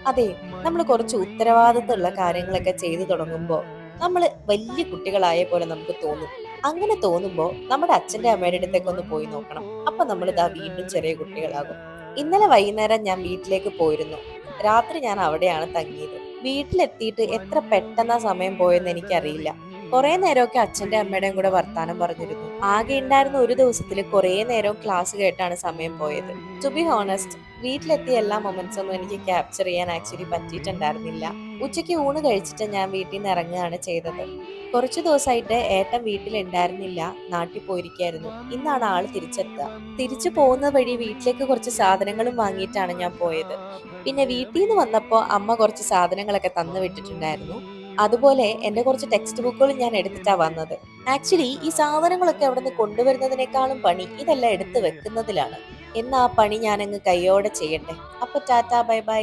അതെ, നമ്മൾ കുറച്ച് ഉത്തരവാദിത്തമുള്ള കാര്യങ്ങളൊക്കെ ചെയ്തു തുടങ്ങുമ്പോൾ നമ്മൾ വലിയ കുട്ടികളായ പോലെ നമുക്ക് തോന്നും. അങ്ങനെ തോന്നുമ്പോൾ നമ്മുടെ അച്ഛന്റെ അമ്മയുടെ അടുത്തേക്ക് ഒന്ന് പോയി നോക്കണം. അപ്പൊ നമ്മൾ ഇതാ വീണ്ടും ചെറിയ കുട്ടികളാകും. ഇന്നലെ വൈകുന്നേരം ഞാൻ വീട്ടിലേക്ക് പോയിരുന്നു. രാത്രി ഞാൻ അവിടെയാണ് തങ്ങിയത്. വീട്ടിലെത്തിയിട്ട് എത്ര പെട്ടെന്നാ സമയം പോയെന്ന് എനിക്കറിയില്ല. കുറെ നേരമൊക്കെ അച്ഛന്റെ അമ്മയുടെയും കൂടെ വർത്താനം പറഞ്ഞിരുന്നു. ആകെ ഉണ്ടായിരുന്ന ഒരു ദിവസത്തിൽ കുറെ നേരം ക്ലാസ് കേട്ടാണ് സമയം പോയത്. ടു ബി ഹോണസ്റ്റ്, വീട്ടിലെത്തിയ എല്ലാ മൊമെന്റ്സ് ഒന്നും എനിക്ക് ക്യാപ്ചർ ചെയ്യാൻ ആക്ച്വലി പറ്റിയിട്ടുണ്ടായിരുന്നില്ല. ഉച്ചയ്ക്ക് ഊണ് കഴിച്ചിട്ട് ഞാൻ വീട്ടിൽ നിന്ന് ഇറങ്ങുകയാണ് ചെയ്തത്. കുറച്ചു ദിവസമായിട്ട് ഏട്ടൻ വീട്ടിലുണ്ടായിരുന്നില്ല, നാട്ടിൽ പോയിരിക്കായിരുന്നു. ഇന്നാണ് ആള് തിരിച്ചെത്തുക. തിരിച്ചു പോകുന്ന വഴി വീട്ടിലേക്ക് കുറച്ച് സാധനങ്ങളും വാങ്ങിയിട്ടാണ് ഞാൻ പോയത്. പിന്നെ വീട്ടിൽ നിന്ന് വന്നപ്പോൾ അമ്മ കുറച്ച് സാധനങ്ങളൊക്കെ തന്നു വിട്ടിട്ടുണ്ടായിരുന്നു. അതുപോലെ എന്റെ കുറച്ച് ടെക്സ്റ്റ് ബുക്കുകളും ഞാൻ എടുത്തിട്ടാ വന്നത്. ആക്ച്വലി ഈ സാധനങ്ങളൊക്കെ അവിടെ നിന്ന് കൊണ്ടുവരുന്നതിനേക്കാളും പണി ഇതെല്ലാം എടുത്തു വെക്കുന്നതിലാണ്. എന്നാ ആ പണി ഞാനങ്ങ് കയ്യോടെ ചെയ്യട്ടെ. അപ്പൊ ടാറ്റാ ബൈ ബൈ.